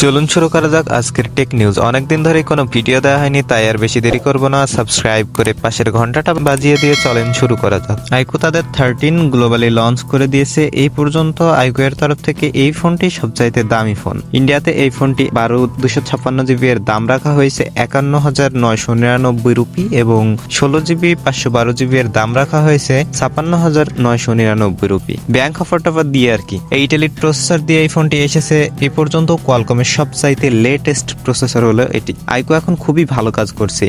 চলুন শুরু করা যাক আজকের টেক নিউজ। অনেকদিন ধরে কোনো ভিডিও দেওয়া হয়নি, তাই আর বেশি দেরি করব না। সাবস্ক্রাইব করে পাশের ঘন্টাটা বাজিয়ে দিয়ে চলেন শুরু করা যাক। আইকু তাদের 13 গ্লোবালি লঞ্চ করে দিয়েছে। এই পর্যন্ত আইকু এর তরফ থেকে এই ফোনটি সবচাইতে দামি ফোন। ইন্ডিয়াতে এই ফোনটি 12/256 এর দাম রাখা হয়েছে 51,999 রুপি এবং 16GB 512GB এর দাম রাখা হয়েছে 56,999 রুপি। ব্যাংক অফার দিয়ে আর কি। 8 এলিট প্রসেসর দিয়ে এই ফোনটি এসেছে। এই পর্যন্ত কোয়ালকমের সবচাইতে লেটেস্ট প্রসেসর হলো এটি। আইকু এখন খুবই ভালো কাজ করছে।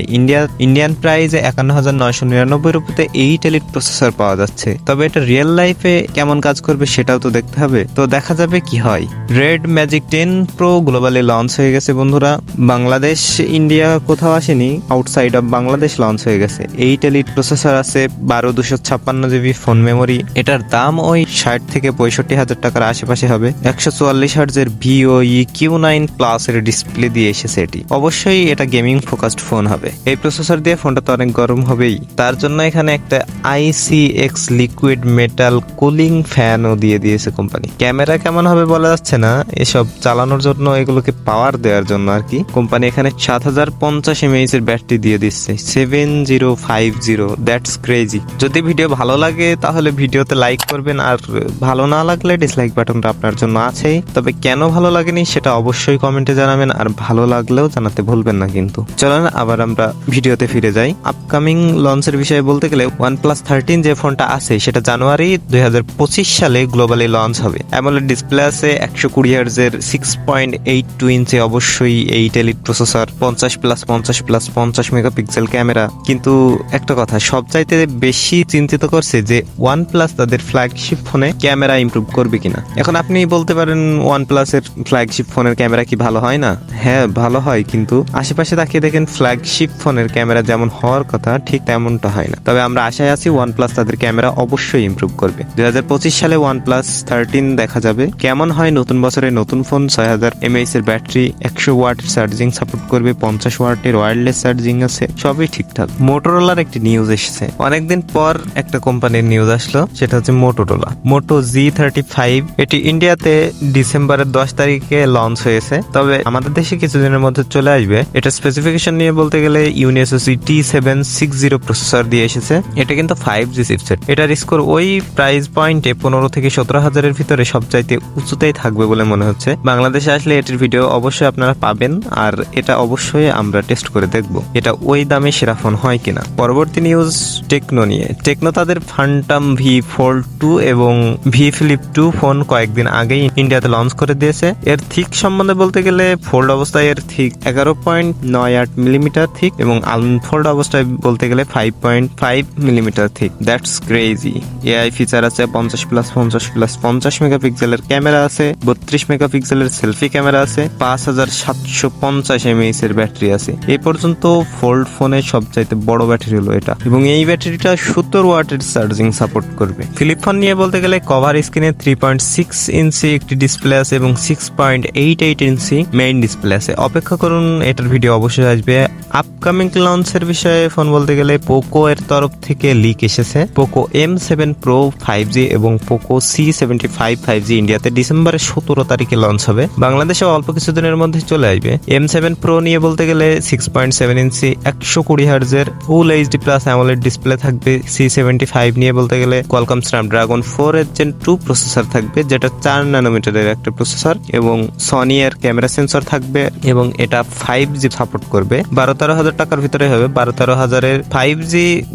ইন্ডিয়ান প্রাইসে 51,999 রুপিতে 8 এলিট প্রসেসর পাওয়া যাচ্ছে। তবে এটা রিয়েল লাইফে কেমন কাজ করবে সেটাও তো দেখতে হবে, তো দেখা যাবে কি হয়। Red magic 10 pro globally launch হয়ে গেছে বন্ধুরা। বাংলাদেশ ইন্ডিয়া কোথাও আসেনি, আউটসাইড অফ বাংলাদেশ লঞ্চ হয়ে গেছে। 8 এলিট প্রসেসর আছে, 12/256GB ফোন মেমোরি। এটার দাম ওই 60 থেকে 65 হাজার টাকার আশেপাশে হবে। 144 হার্টজের VOE Q9 প্লাস এর ডিসপ্লে দিয়ে এসেছে এটি। অবশ্যই এটা গেমিং ফোকাসড ফোন হবে। এই প্রসেসর দিয়ে ফোনটা তো অনেক গরম হবেই, তার জন্য এখানে একটা ICX লিকুইড মেটাল কুলিং ফ্যানও দিয়ে দিয়েছে কোম্পানি। ক্যামেরা কেমন হবে বলা যাচ্ছে না, এসব চালানোর জন্য এগুলোকে পাওয়ার দেওয়ার জন্য আর কি। কোম্পানি এখানে 7050 mAh এর ব্যাটারি দিয়ে দিচ্ছে। 7050, দ্যাটস ক্রেজি। যদি ভিডিও ভালো লাগে তাহলে ভিডিওতে লাইক করবেন, আর ভালো না লাগলে ডিসলাইক বাটনটা আপনার জন্য আছেই। তবে কেন ভালো লাগেনি সেটা অবশ্যই কমেন্টে জানাবেন, আর ভালো লাগলেও জানাতে ভুলবেন না কিন্তু। চলেন আবার আমরা ভিডিওতে ফিরে যাই। আপকামিং লঞ্চের বিষয়ে বলতে গেলে OnePlus 13 যে ফোনটা আছে সেটা জানুয়ারি 2025 সালে গ্লোবালি লঞ্চ হবে। অ্যামোলেড ডিসপ্লে আছে, 120 Hz এর 6.82 ইঞ্চি, অবশ্যই 8 এলিট প্রসেসর, 50+50+50 মেগাপিক্সেল ক্যামেরা। কিন্তু একটা কথা সবচাইতে বেশি চিন্তিত করছে যে OnePlus তাদের ফ্ল্যাগশিপ ফোনে ক্যামেরা ইমপ্রুভ করবে কিনা। এখন আপনি বলতে পারেন OnePlus এর ফ্ল্যাগশিপ ফোনের ক্যামেরা কি ভালো হয় না? হ্যাঁ, ভালো হয়, কিন্তু আশেপাশে তাকিয়ে দেখেন ফ্ল্যাগশিপ ফোনের ক্যামেরা যেমন হওয়ার কথা ঠিক তেমনটা হয় না। তবে আমরা আশায় আছি OnePlus তাদের ক্যামেরা অবশ্যই ইমপ্রুভ করবে। 2025 সালে OnePlus 13 দেখা যাবে কেমন হয়। নতুন বছরে নতুন ফোন, 6000 mAh এর ব্যাটারি, 100 ওয়াটের চার্জিং সাপোর্ট করবে, 50 ওয়াটের ওয়্যারলেস চার্জিং আছে, সবই ঠিকঠাক। মোটোরোলার একটি নিউজ এসেছে, অনেকদিন পর একটা কোম্পানির নিউজ আসলো, সেটা হচ্ছে মোটোরোলা। মোটো G35 এটি ইন্ডিয়াতে ডিসেম্বরের 10 তারিখে লঞ্চ হয়েছে, তবে আমাদের দেশে কিছুদিনের মধ্যে চলে আসবে। এটা স্পেসিফিকেশন নিয়ে বলতে গেলে UniSoC T760 প্রসেসর দিয়ে এসেছে। এটা কিন্তু 5G চিপসেট। এটার স্কোর ওই প্রাইস পয়েন্টে 15 থেকে 17 হাজারের ভিতরে সবচাইতে উঁচুতেই থাকবে বলে মনে হচ্ছে। বাংলাদেশে আসলে এটির ভিডিও অবশ্যই আপনারা পাবেন, আর এটা অবশ্যই আমরা টেস্ট করে দেখব এটা ওই দামে সেরা ফোন হয় কিনা। পরবর্তী নিউজ টেকনো নিয়ে। টেকনো তাদের ফান্টাম V Fold 2 এবং V Flip 2 ফোন কয়েকদিন আগেই ইন্ডিয়াতে লঞ্চ করে দিয়েছে। এর থিক সম্বন্ধে বলতে গেলে ফোল্ড অবস্থায় এর থিক 11.98 মিলিমিটার থিক এবং আনফোল্ড অবস্থায় বলতে গেলে 5.5 millimetre thick. That's crazy. AI feature আছে, 50+50+50 মেগাপিক্সেলের ক্যামেরা আছে, 32 মেগাপিক্সেলের সেলফি ক্যামেরা আছে, 5750 mAh এর ব্যাটারি আছে। এই পর্যন্ত ফোল্ড ফোনের সবচাইতে বড় ব্যাটারি হলো এটা, এবং এই ব্যাটারিটা 70 ওয়াটের চার্জিং সাপোর্ট করবে। ফিলিপ ফোন নিয়ে বলতে গেলে কভার স্ক্রিনে 3.6 ইঞ্চি একটি ডিসপ্লে আছে এবং 6.88 ইঞ্চি মেইন ডিসপ্লে আছে। অপেক্ষা করুন, এটার ভিডিও অবশ্যই আসবে। আপকামিং লঞ্চের বিষয়ে ফোন বলতে গেলে পোকো এর তরফ থেকে লিক এসেছে। পোকো M7 Pro 5G এবং পোকো C75 5G ইন্ডিয়াতে ডিসেম্বরের 17 তারিখে লঞ্চ হবে। বাংলাদেশে অল্প কিছুদিনের মধ্যে চলে আসবে। M7 Pro নিয়ে বলতে গেলে 6.7 ইঞ্চি 120 Hz এর ফুল HD প্লাস অ্যামোলেড ডিসপ্লে থাকবে। C75 নিয়ে বলতে গেলে কোয়ালকম স্ন্যাপড্রাগন 4 Gen 2 প্রসেসর থাকবে, যেটা 4 ন্যানোমিটারের একটা প্রসেসর, এবং সনি এর ক্যামেরা সেন্সর থাকবে, এবং এটা 5G সাপোর্ট করবে। 12-13 হাজার টাকার ভিতরে হবে। 12-13 হাজারের 5G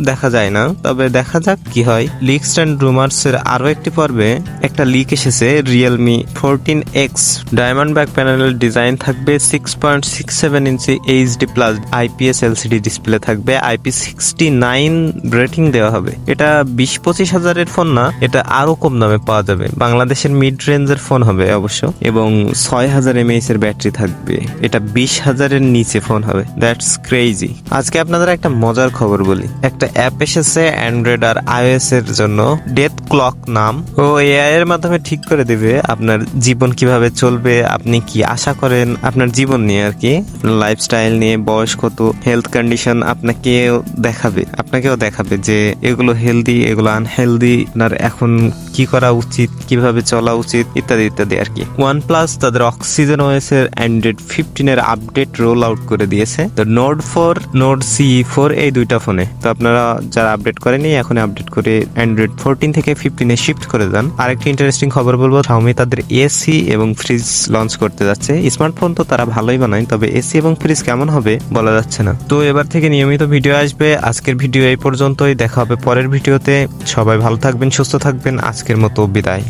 দেখা যায় না, তবে দেখা যাক কি হয়। লিকস এন্ড রুমার্স এর আরো একটি পর্বে একটা লিক এসেছে। Realme 14X ডায়মন্ড ব্যাক প্যানেলের ডিজাইন থাকবে, 6.67 ইঞ্চি HD plus IPS LCD display থাকবে, IP69 রেটিং দেওয়া হবে। এটা 20-25 হাজারের ফোন না, এটা আরো কম দামে পাওয়া যাবে। বাংলাদেশের মিড রেঞ্জের ফোন হবে অবশ্য, এবং 6000 mAh এর ব্যাটারি থাকবে। এটা 20,000-এর নিচে ফোন হবে। That's crazy. আজকে আপনাদের একটা মজার খবর বলি। একটা অ্যাপ এসেছে অ্যান্ড্রয়েড আর iOS এর জন্য, ডেথ ক্লক নাম। ও AI এর মাধ্যমে ঠিক করে দিবে আপনার জীবন কিভাবে চলবে, আপনি কি আশা করেন আপনার জীবন নিয়ে আর কি, লাইফস্টাইল নিয়ে, বয়স কত, হেলথ কন্ডিশন আপনাকেও দেখাবে যে এগুলো হেলদি, এগুলো আনহেলদি, আপনার এখন কি করা উচিত, কিভাবে চলা উচিত, ইত্যাদি ইত্যাদি আর কি। OnePlus তাদের অক্সিজেন সিজন ওএস এর অ্যান্ড্রয়েড 15 এর আপডেট রোল আউট করে দিয়েছে। তো নোড 4 নোড CE4 এই দুইটা ফোনে। তো আপনারা যারা আপডেট করেনি এখন আপডেট করে অ্যান্ড্রয়েড 14 থেকে 15 এ শিফট করে দেন। আরেকটি ইন্টারেস্টিং খবর বলবো, Xiaomi তাদের এসি এবং ফ্রিজ লঞ্চ করতে যাচ্ছে। স্মার্টফোন তো তারা ভালোই বানায়, তবে এসি এবং ফ্রিজ কেমন হবে বলা যাচ্ছে না। তো এবার থেকে নিয়মিত ভিডিও আসবে। আজকের ভিডিও এই পর্যন্তই, দেখা হবে পরের ভিডিওতে। সবাই ভালো থাকবেন, সুস্থ থাকবেন। আজকের মতো বিদায়।